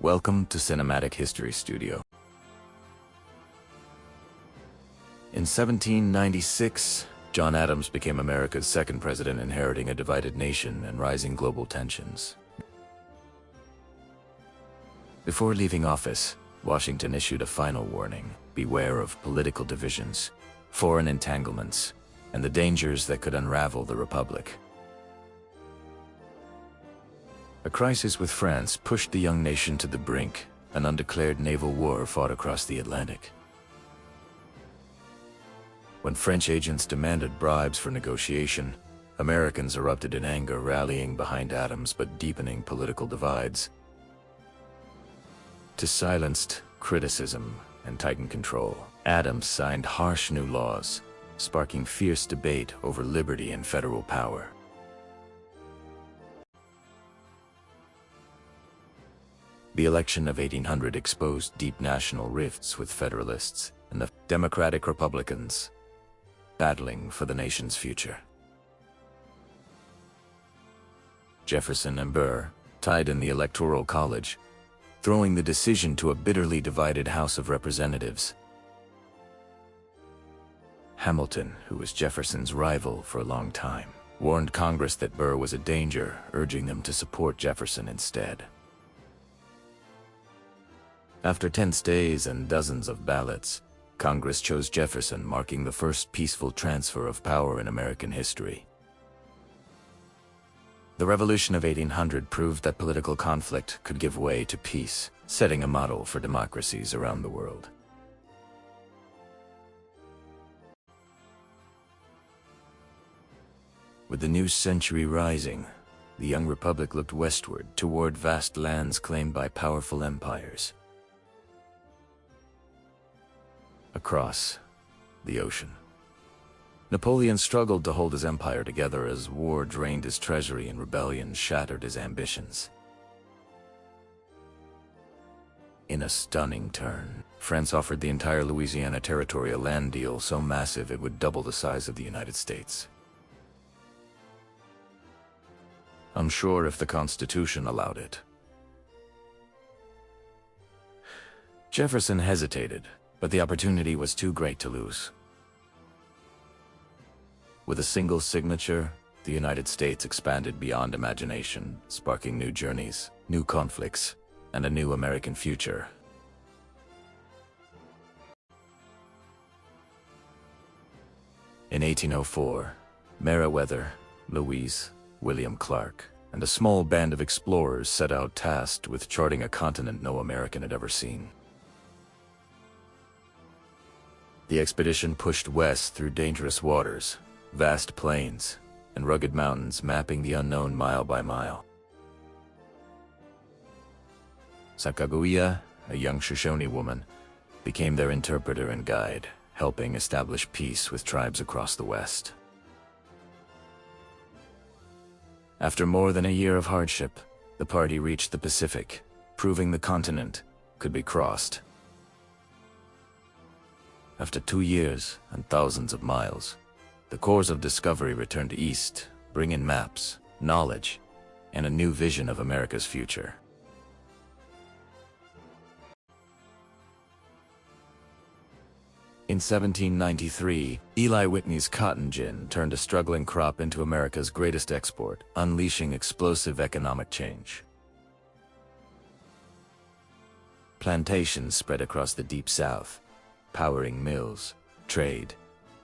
Welcome to Cinematic History Studio. In 1796, John Adams became America's second president, inheriting a divided nation and rising global tensions. Before leaving office, Washington issued a final warning: beware of political divisions, foreign entanglements, and the dangers that could unravel the Republic. A crisis with France pushed the young nation to the brink. An undeclared naval war fought across the Atlantic. When French agents demanded bribes for negotiation, Americans erupted in anger, rallying behind Adams but deepening political divides. To silence criticism and tighten control, Adams signed harsh new laws, sparking fierce debate over liberty and federal power. The election of 1800 exposed deep national rifts, with Federalists and the Democratic Republicans battling for the nation's future. Jefferson and Burr tied in the Electoral College, throwing the decision to a bitterly divided House of Representatives. Hamilton, who was Jefferson's rival for a long time, warned Congress that Burr was a danger, urging them to support Jefferson instead. After 10 stays and dozens of ballots, Congress chose Jefferson, marking the first peaceful transfer of power in American history. The Revolution of 1800 proved that political conflict could give way to peace, setting a model for democracies around the world. With the new century rising, the young republic looked westward toward vast lands claimed by powerful empires. Across the ocean, Napoleon struggled to hold his empire together as war drained his treasury and rebellion shattered his ambitions. In a stunning turn, France offered the entire Louisiana Territory a land deal so massive it would double the size of the United States. Unsure if the Constitution allowed it, Jefferson hesitated, but the opportunity was too great to lose. With a single signature, the United States expanded beyond imagination, sparking new journeys, new conflicts, and a new American future. In 1804, Meriwether, Louis, William Clark, and a small band of explorers set out tasked with charting a continent no American had ever seen. The expedition pushed west through dangerous waters, vast plains, and rugged mountains, mapping the unknown mile by mile. Sacagawea, a young Shoshone woman, became their interpreter and guide, helping establish peace with tribes across the West. After more than a year of hardship, the party reached the Pacific, proving the continent could be crossed. After 2 years and thousands of miles, the cores of discovery returned east, bringing maps, knowledge, and a new vision of America's future. In 1793, Eli Whitney's cotton gin turned a struggling crop into America's greatest export, unleashing explosive economic change. Plantations spread across the Deep South, powering mills, trade,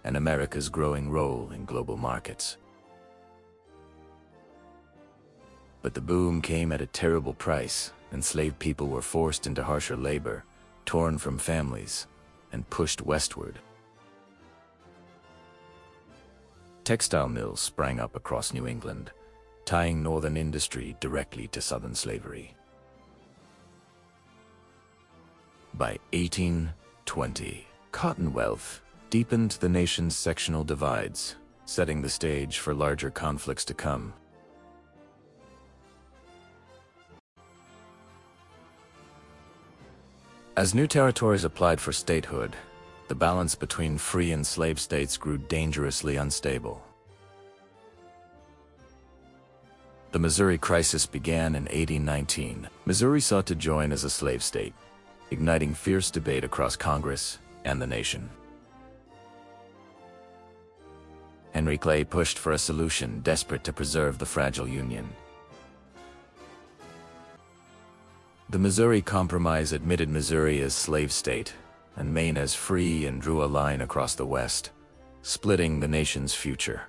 and America's growing role in global markets. But the boom came at a terrible price. Enslaved people were forced into harsher labor, torn from families, and pushed westward. Textile mills sprang up across New England, tying northern industry directly to southern slavery. By 1820, cotton wealth deepened the nation's sectional divides, setting the stage for larger conflicts to come. As new territories applied for statehood, the balance between free and slave states grew dangerously unstable. The Missouri Crisis began in 1819. Missouri sought to join as a slave state, igniting fierce debate across Congress and the nation. Henry Clay pushed for a solution, desperate to preserve the fragile Union. The Missouri Compromise admitted Missouri as slave state and Maine as free and drew a line across the West, splitting the nation's future.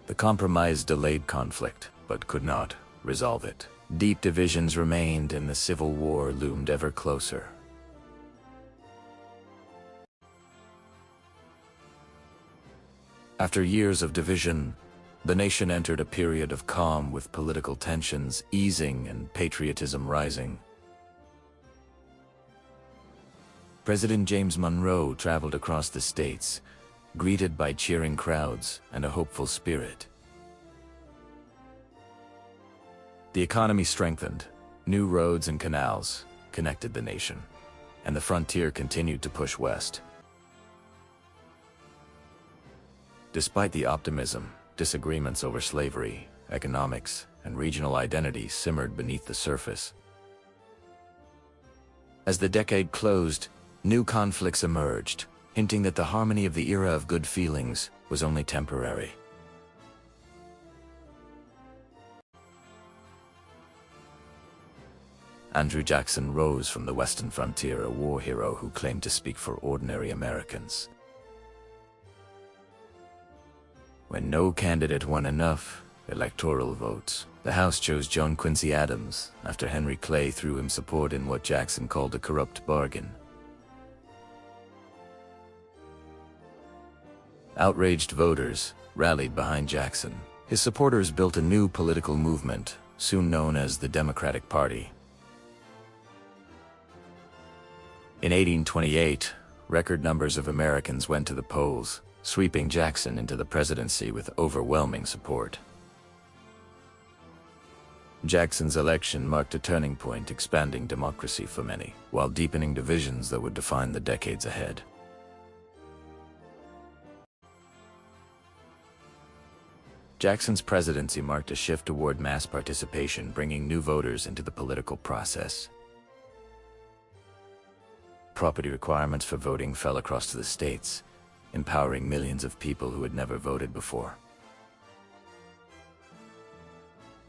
The compromise delayed conflict, but could not resolve it. Deep divisions remained and the Civil War loomed ever closer. After years of division, the nation entered a period of calm with political tensions easing and patriotism rising. President James Monroe traveled across the states, greeted by cheering crowds and a hopeful spirit. The economy strengthened, new roads and canals connected the nation, and the frontier continued to push west. Despite the optimism, disagreements over slavery, economics, and regional identity simmered beneath the surface. As the decade closed, new conflicts emerged, hinting that the harmony of the era of good feelings was only temporary. Andrew Jackson rose from the western frontier, a war hero who claimed to speak for ordinary Americans. When no candidate won enough electoral votes, the House chose John Quincy Adams after Henry Clay threw him support in what Jackson called a corrupt bargain. Outraged voters rallied behind Jackson. His supporters built a new political movement, soon known as the Democratic Party. In 1828, record numbers of Americans went to the polls, sweeping Jackson into the presidency with overwhelming support. Jackson's election marked a turning point, expanding democracy for many, while deepening divisions that would define the decades ahead. Jackson's presidency marked a shift toward mass participation, bringing new voters into the political process. Property requirements for voting fell across the states, empowering millions of people who had never voted before.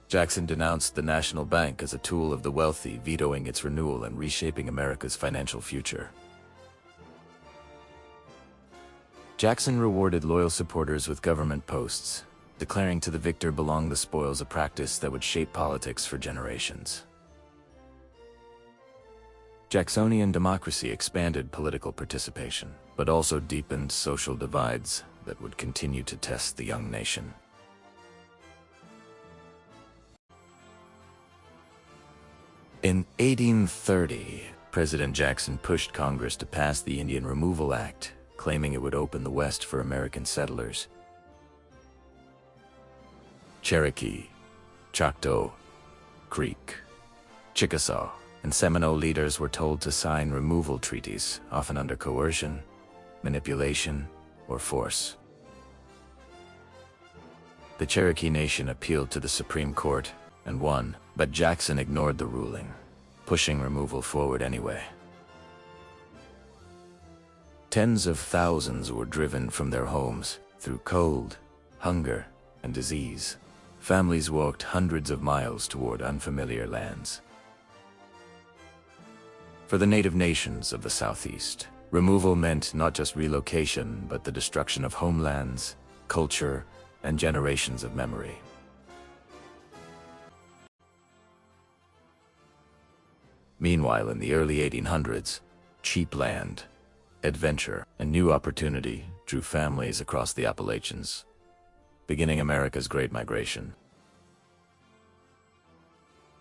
Jackson denounced the national bank as a tool of the wealthy, vetoing its renewal and reshaping America's financial future. Jackson rewarded loyal supporters with government posts, declaring to the victor belonged the spoils, a practice that would shape politics for generations. Jacksonian democracy expanded political participation, but also deepened social divides that would continue to test the young nation. In 1830, President Jackson pushed Congress to pass the Indian Removal Act, claiming it would open the West for American settlers. Cherokee, Choctaw, Creek, Chickasaw, and Seminole leaders were told to sign removal treaties, often under coercion, manipulation, or force. The Cherokee Nation appealed to the Supreme Court and won, but Jackson ignored the ruling, pushing removal forward anyway. Tens of thousands were driven from their homes through cold, hunger, and disease. Families walked hundreds of miles toward unfamiliar lands. For the native nations of the Southeast, removal meant not just relocation, but the destruction of homelands, culture, and generations of memory. Meanwhile, in the early 1800s, cheap land, adventure, and new opportunity drew families across the Appalachians, beginning America's Great Migration.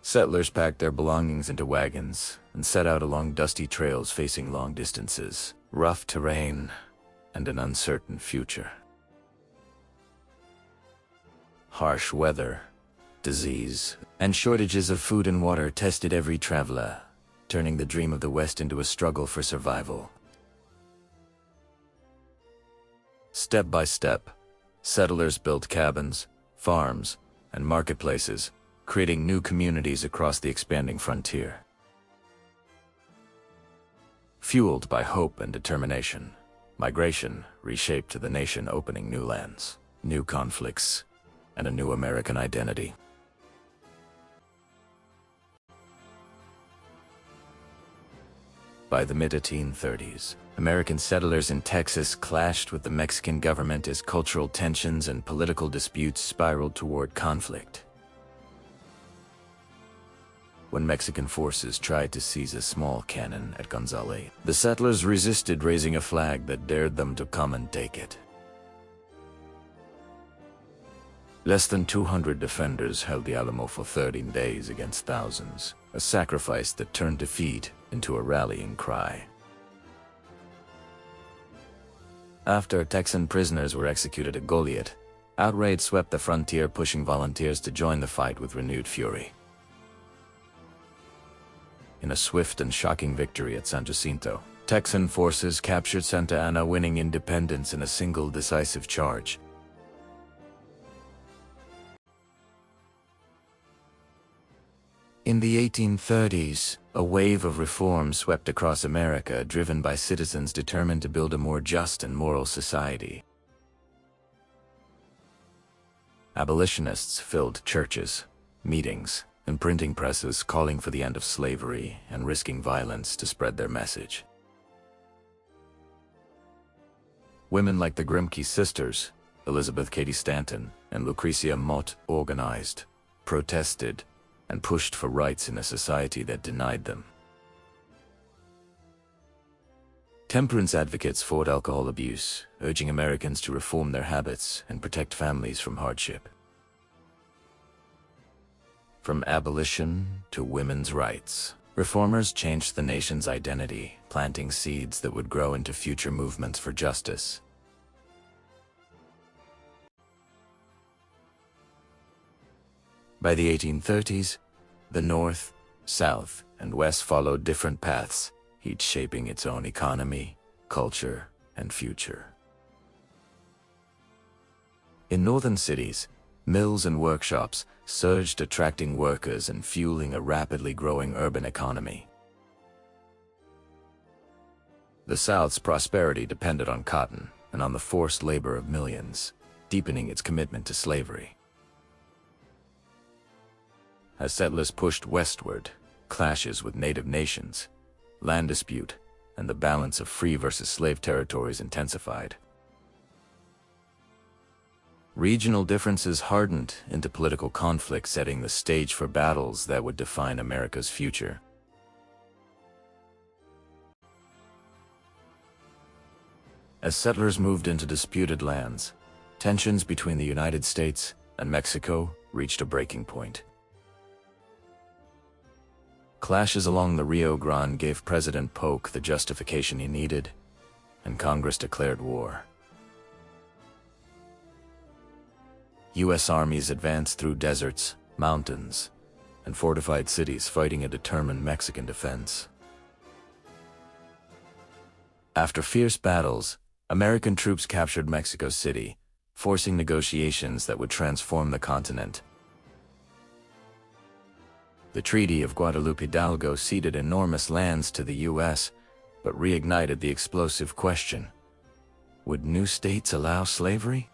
Settlers packed their belongings into wagons and set out along dusty trails facing long distances, rough terrain, and an uncertain future. Harsh weather, disease, and shortages of food and water tested every traveler, turning the dream of the West into a struggle for survival. Step by step, Settlers built cabins, farms, and marketplaces, creating new communities across the expanding frontier. Fueled by hope and determination, migration reshaped the nation, opening new lands, new conflicts, and a new American identity. By the mid-1830s, American settlers in Texas clashed with the Mexican government as cultural tensions and political disputes spiraled toward conflict. When Mexican forces tried to seize a small cannon at Gonzales, the settlers resisted, raising a flag that dared them to come and take it. Less than 200 defenders held the Alamo for 13 days against thousands, a sacrifice that turned defeat into a rallying cry. After Texan prisoners were executed at Goliad, outrage swept the frontier, pushing volunteers to join the fight with renewed fury. In a swift and shocking victory at San Jacinto, Texan forces captured Santa Ana, winning independence in a single decisive charge. In the 1830s, a wave of reform swept across America, driven by citizens determined to build a more just and moral society. Abolitionists filled churches, meetings, and printing presses, calling for the end of slavery and risking violence to spread their message. Women like the Grimke sisters, Elizabeth Cady Stanton and Lucretia Mott, organized, protested, and pushed for rights in a society that denied them. Temperance advocates fought alcohol abuse, urging Americans to reform their habits and protect families from hardship. From abolition to women's rights, reformers changed the nation's identity, planting seeds that would grow into future movements for justice. By the 1830s, the North, South, and West followed different paths, each shaping its own economy, culture, and future. In northern cities, mills and workshops surged, attracting workers and fueling a rapidly growing urban economy. The South's prosperity depended on cotton and on the forced labor of millions, deepening its commitment to slavery. As settlers pushed westward, clashes with native nations, land dispute, and the balance of free versus slave territories intensified. Regional differences hardened into political conflict, setting the stage for battles that would define America's future. As settlers moved into disputed lands, tensions between the United States and Mexico reached a breaking point. Clashes along the Rio Grande gave President Polk the justification he needed, and Congress declared war. U.S. armies advanced through deserts, mountains, and fortified cities, fighting a determined Mexican defense. After fierce battles, American troops captured Mexico City, forcing negotiations that would transform the continent. The Treaty of Guadalupe Hidalgo ceded enormous lands to the U.S., but reignited the explosive question: would new states allow slavery?